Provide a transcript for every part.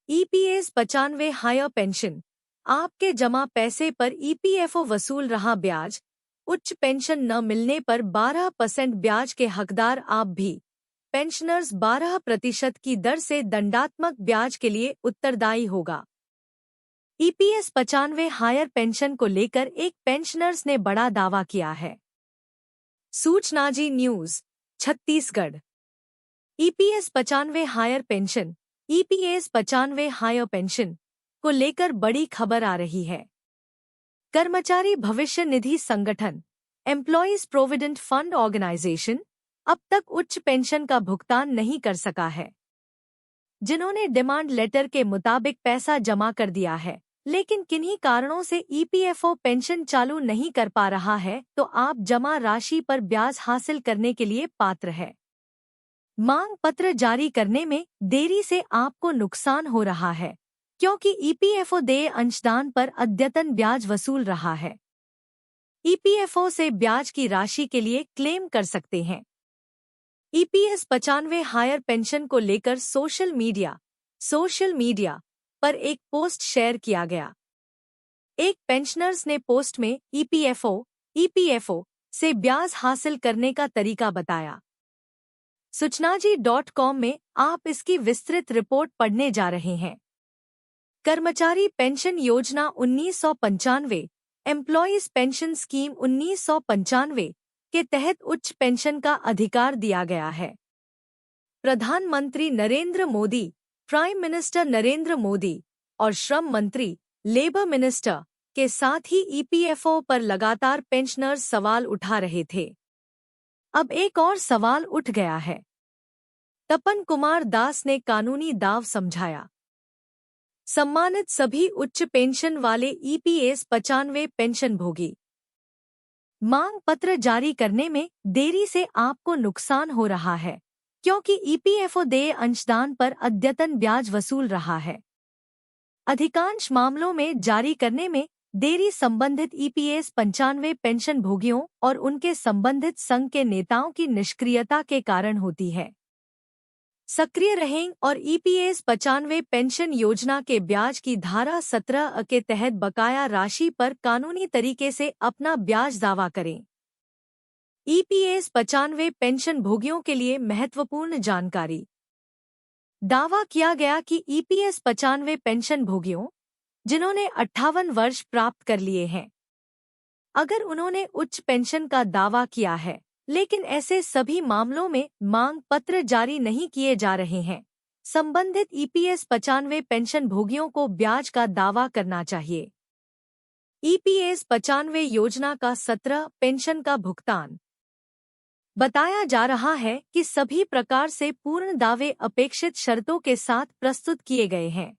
EPS 95 higher pension. आपके जमा पैसे पर ईपीएफओ वसूल रहा ब्याज। उच्च पेंशन न मिलने पर 12% ब्याज के हकदार आप भी। पेंशनर्स 12% की दर से दंडात्मक ब्याज के लिए उत्तरदायी होगा। ईपीएस 95 हायर पेंशन को लेकर एक पेंशनर्स ने बड़ा दावा किया है। सूचना Zee News Chhattisgarh. EPS 95 higher pension EPS 95 higher pension को लेकर बड़ी खबर आ रही है। कर्मचारी भविष्य निधि संगठन एम्प्लॉयज प्रोविडेंट फंड ऑर्गेनाइजेशन अब तक उच्च पेंशन का भुगतान नहीं कर सका है। जिन्होंने डिमांड लेटर के मुताबिक पैसा जमा कर दिया है, लेकिन किन्हीं कारणों से ईपीएफओ पेंशन चालू नहीं कर पा रहा है, तो आप जमा राशि पर ब्याज हासिल करने के लिए पात्र है। मांग पत्र जारी करने में देरी से आपको नुकसान हो रहा है, क्योंकि ईपीएफओ देय अंशदान पर अद्यतन ब्याज वसूल रहा है। ईपीएफओ से ब्याज की राशि के लिए क्लेम कर सकते हैं। ईपीएस 95 हायर पेंशन को लेकर सोशल मीडिया पर एक पोस्ट शेयर किया गया। एक पेंशनर्स ने पोस्ट में ईपीएफओ से ब्याज हासिल करने का तरीका बताया। सूचनाजी.com में आप इसकी विस्तृत रिपोर्ट पढ़ने जा रहे हैं। कर्मचारी पेंशन योजना 1995 एम्प्लॉयज पेंशन स्कीम 1995 के तहत उच्च पेंशन का अधिकार दिया गया है। प्रधानमंत्री नरेंद्र मोदी, प्राइम मिनिस्टर नरेंद्र मोदी और श्रम मंत्री लेबर मिनिस्टर के साथ ही ईपीएफओ पर लगातार पेंशनर्स सवाल उठा रहे थे। अब एक और सवाल उठ गया है। तपन कुमार दास ने कानूनी दाव समझाया। सम्मानित सभी उच्च पेंशन वाले ईपीएस 95 पेंशन भोगी, मांग पत्र जारी करने में देरी से आपको नुकसान हो रहा है, क्योंकि ईपीएफओ देय अंशदान पर अद्यतन ब्याज वसूल रहा है। अधिकांश मामलों में जारी करने में देरी संबंधित ईपीएस 95 पेंशन भोगियों और उनके संबंधित संघ के नेताओं की निष्क्रियता के कारण होती है। सक्रिय रहें और ईपीएस 95 पेंशन योजना के ब्याज की धारा 17 के तहत बकाया राशि पर कानूनी तरीके से अपना ब्याज दावा करें। ईपीएस 95 पेंशन भोगियों के लिए महत्वपूर्ण जानकारी। दावा किया गया कि ईपीएस 95 पेंशन भोगियों जिन्होंने 58 वर्ष प्राप्त कर लिए हैं, अगर उन्होंने उच्च पेंशन का दावा किया है, लेकिन ऐसे सभी मामलों में मांग पत्र जारी नहीं किए जा रहे हैं, संबंधित ईपीएस 95 पेंशन भोगियों को ब्याज का दावा करना चाहिए। ईपीएस 95 योजना का 17 पेंशन का भुगतान। बताया जा रहा है कि सभी प्रकार से पूर्ण दावे अपेक्षित शर्तों के साथ प्रस्तुत किए गए हैं।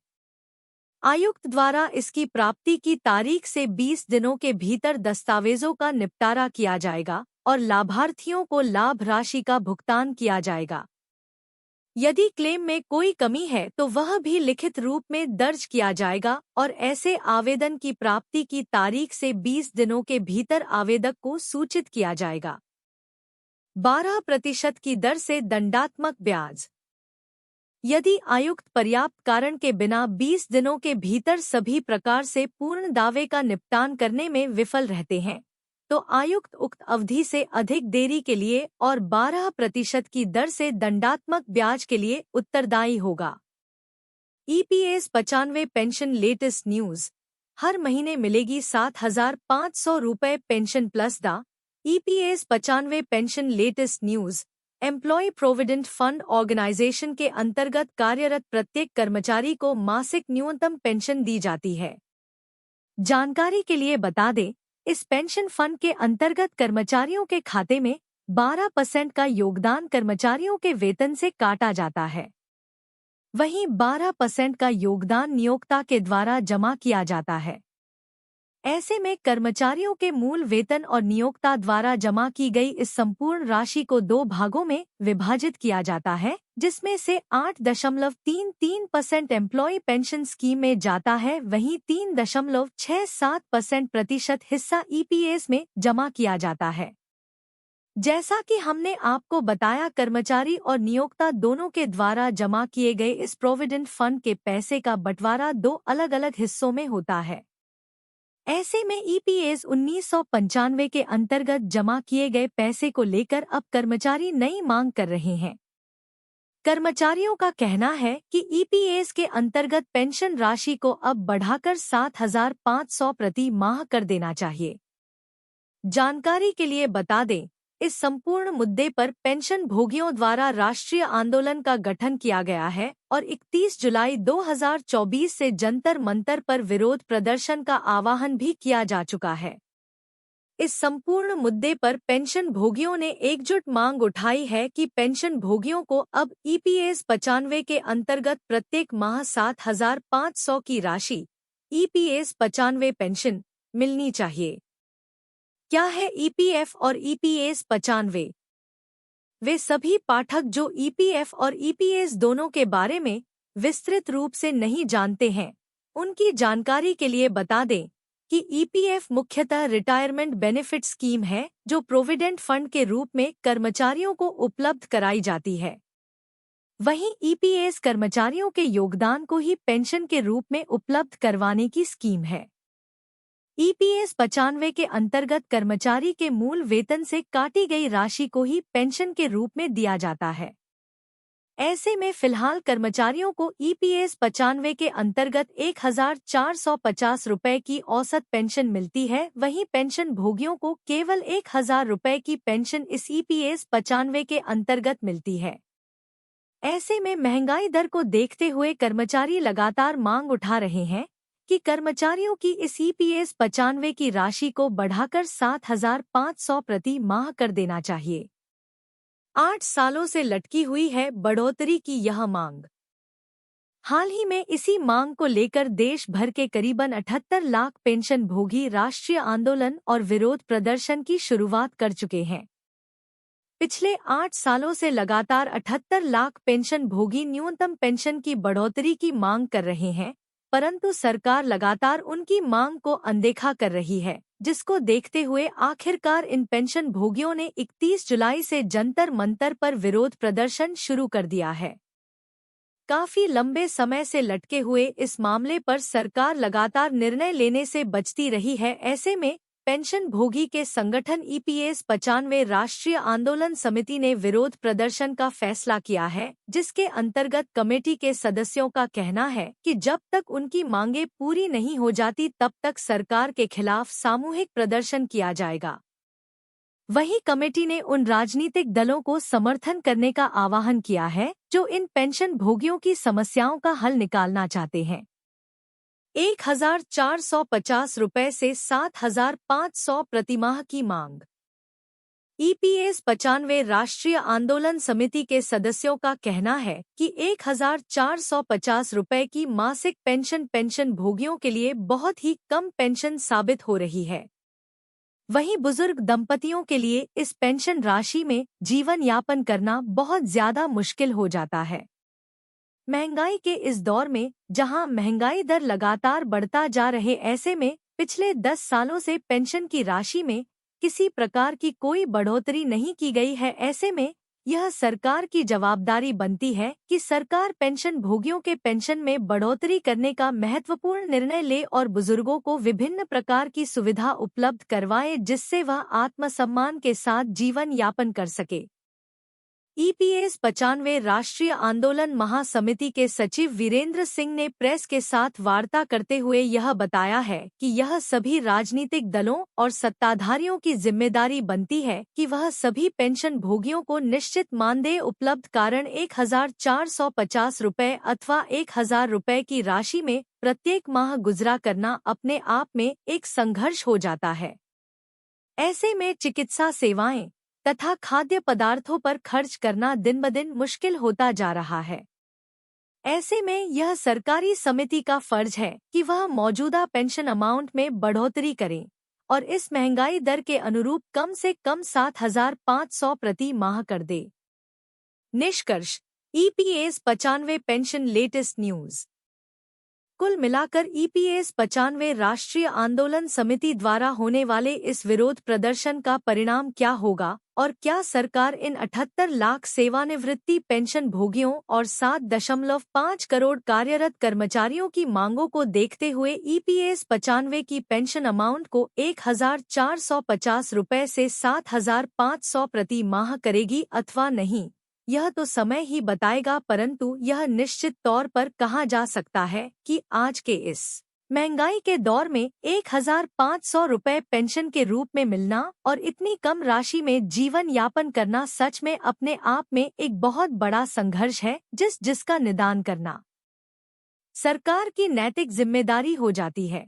आयुक्त द्वारा इसकी प्राप्ति की तारीख से 20 दिनों के भीतर दस्तावेजों का निपटारा किया जाएगा और लाभार्थियों को लाभ राशि का भुगतान किया जाएगा। यदि क्लेम में कोई कमी है तो वह भी लिखित रूप में दर्ज किया जाएगा और ऐसे आवेदन की प्राप्ति की तारीख से 20 दिनों के भीतर आवेदक को सूचित किया जाएगा। 12% की दर से दंडात्मक ब्याज। यदि आयुक्त पर्याप्त कारण के बिना 20 दिनों के भीतर सभी प्रकार से पूर्ण दावे का निपटान करने में विफल रहते हैं, तो आयुक्त उक्त अवधि से अधिक देरी के लिए और 12% की दर से दंडात्मक ब्याज के लिए उत्तरदायी होगा। EPS 95 pension latest news. हर महीने मिलेगी 7,500 रुपये pension plus the EPS 95 pension latest news. Employ provident fund organisation के अंतर्गत कार्यरत प्रत्येक कर्मचारी को मासिक न्यूनतम पेंशन दी जाती है। जानकारी के लिए बता दें, इस पेंशन फंड के अंतर्गत कर्मचारियों के खाते में 12% का योगदान कर्मचारियों के वेतन से काटा जाता है। वहीं 12% का योगदान नियोक्ता के द्वारा जमा किया जाता है। ऐसे में कर्मचारियोऔर के मूल वेतन और नियोक्ता द्वारा जमा की गई इस संपूर्ण राशि को 2 भागों में विभाजित किया जाता है, जिसमें से 8.33% एम्प्लॉय पेंशन स्कीम में जाता है, वहीं 3.67% हिस्सा ईपीएस में जमा किया जाता है। जैसा कि हमने आपको बताया, कर्मचारी और नियोक्ता दोनों के द्वारा जमा किए गए इस प्रोविडेंट फंड के पैसे का बंटवारा दो अलग अलग हिस्सों में होता है। ऐसे में ईपीएस 1995 के अंतर्गत जमा किए गए पैसे को लेकर अब कर्मचारी नई मांग कर रहे हैं। कर्मचारियों का कहना है कि ईपीएस के अंतर्गत पेंशन राशि को अब बढ़ाकर 7,500 प्रति माह कर देना चाहिए। जानकारी के लिए बता दें, इस संपूर्ण मुद्दे पर पेंशन भोगियों द्वारा राष्ट्रीय आंदोलन का गठन किया गया है और 31 जुलाई 2024 से जंतर मंतर पर विरोध प्रदर्शन का आह्वान भी किया जा चुका है। इस संपूर्ण मुद्दे पर पेंशन भोगियों ने एकजुट मांग उठाई है कि पेंशन भोगियों को अब ईपीएस 95 के अंतर्गत प्रत्येक माह 7,500 की राशि ईपीएस 95 पेंशन मिलनी चाहिए। क्या है ईपीएफ और ईपीएस 95? वे सभी पाठक जो ईपीएफ और ईपीएस दोनों के बारे में विस्तृत रूप से नहीं जानते हैं, उनकी जानकारी के लिए बता दें कि ईपीएफ मुख्यतः रिटायरमेंट बेनिफिट स्कीम है जो प्रोविडेंट फंड के रूप में कर्मचारियों को उपलब्ध कराई जाती है। वहीं ईपीएस कर्मचारियों के योगदान को ही पेंशन के रूप में उपलब्ध करवाने की स्कीम है। ईपीएस 95 के अंतर्गत कर्मचारी के मूल वेतन से काटी गई राशि को ही पेंशन के रूप में दिया जाता है। ऐसे में फिलहाल कर्मचारियों को ईपीएस 95 के अंतर्गत 1,450 रुपये की औसत पेंशन मिलती है, वहीं पेंशन भोगियों को केवल 1,000 रुपये की पेंशन इस ईपीएस 95 के अंतर्गत मिलती है। ऐसे में महंगाई दर को देखते हुए कर्मचारी लगातार मांग उठा रहे हैं कि कर्मचारियों की इस ईपीएस 95 की राशि को बढ़ाकर 7,500 प्रति माह कर देना चाहिए। 8 सालों से लटकी हुई है बढ़ोतरी की यह मांग। हाल ही में इसी मांग को लेकर देश भर के करीबन 78 लाख पेंशन भोगी राष्ट्रीय आंदोलन और विरोध प्रदर्शन की शुरुआत कर चुके हैं। पिछले 8 सालों से लगातार 78 लाख पेंशन भोगी न्यूनतम पेंशन की बढ़ोतरी की मांग कर रहे हैं, परंतु सरकार लगातार उनकी मांग को अनदेखा कर रही है, जिसको देखते हुए आखिरकार इन पेंशन भोगियों ने 31 जुलाई से जंतर मंतर पर विरोध प्रदर्शन शुरू कर दिया है। काफी लंबे समय से लटके हुए इस मामले पर सरकार लगातार निर्णय लेने से बचती रही है। ऐसे में पेंशन भोगी के संगठन ईपीएस 95 राष्ट्रीय आंदोलन समिति ने विरोध प्रदर्शन का फैसला किया है, जिसके अंतर्गत कमेटी के सदस्यों का कहना है कि जब तक उनकी मांगें पूरी नहीं हो जाती तब तक सरकार के खिलाफ सामूहिक प्रदर्शन किया जाएगा। वहीं कमेटी ने उन राजनीतिक दलों को समर्थन करने का आह्वान किया है जो इन पेंशन भोगियों की समस्याओं का हल निकालना चाहते हैं। 1,450 रुपये से 7,500 प्रतिमाह की मांग। ईपीएस 95 राष्ट्रीय आंदोलन समिति के सदस्यों का कहना है कि 1,450 रुपये की मासिक पेंशन भोगियों के लिए बहुत ही कम पेंशन साबित हो रही है। वहीं बुजुर्ग दंपतियों के लिए इस पेंशन राशि में जीवन यापन करना बहुत ज्यादा मुश्किल हो जाता है। महंगाई के इस दौर में जहां महंगाई दर लगातार बढ़ता जा रहे, ऐसे में पिछले 10 सालों से पेंशन की राशि में किसी प्रकार की कोई बढ़ोतरी नहीं की गई है। ऐसे में यह सरकार की जवाबदारी बनती है कि सरकार पेंशन भोगियों के पेंशन में बढ़ोतरी करने का महत्वपूर्ण निर्णय ले और बुजुर्गों को विभिन्न प्रकार की सुविधा उपलब्ध करवाए, जिससे वह आत्मसम्मान के साथ जीवन यापन कर सके। ईपीएस 95 राष्ट्रीय आंदोलन महासमिति के सचिव वीरेंद्र सिंह ने प्रेस के साथ वार्ता करते हुए यह बताया है कि यह सभी राजनीतिक दलों और सत्ताधारियों की जिम्मेदारी बनती है कि वह सभी पेंशन भोगियों को निश्चित मानदेय उपलब्ध कारण 1,450 रुपये अथवा 1,000 रुपये की राशि में प्रत्येक माह गुजरा करना अपने आप में एक संघर्ष हो जाता है। ऐसे में चिकित्सा सेवाएं तथा खाद्य पदार्थों पर खर्च करना दिन-ब-दिन मुश्किल होता जा रहा है। ऐसे में यह सरकारी समिति का फर्ज है कि वह मौजूदा पेंशन अमाउंट में बढ़ोतरी करे और इस महंगाई दर के अनुरूप कम से कम 7,500 प्रति माह कर दे। निष्कर्ष, ईपीएस 95 पेंशन लेटेस्ट न्यूज। कुल मिलाकर EPS 95 राष्ट्रीय आंदोलन समिति द्वारा होने वाले इस विरोध प्रदर्शन का परिणाम क्या होगा और क्या सरकार इन 78 लाख सेवानिवृत्ति पेंशन भोगियों और 7.5 करोड़ कार्यरत कर्मचारियों की मांगों को देखते हुए EPS 95 की पेंशन अमाउंट को 1,450 रुपये से 7,500 प्रति माह करेगी अथवा नहीं, यह तो समय ही बताएगा। परंतु यह निश्चित तौर पर कहा जा सकता है कि आज के इस महंगाई के दौर में 1,500 रुपये पेंशन के रूप में मिलना और इतनी कम राशि में जीवन यापन करना सच में अपने आप में एक बहुत बड़ा संघर्ष है, जिसका निदान करना सरकार की नैतिक जिम्मेदारी हो जाती है।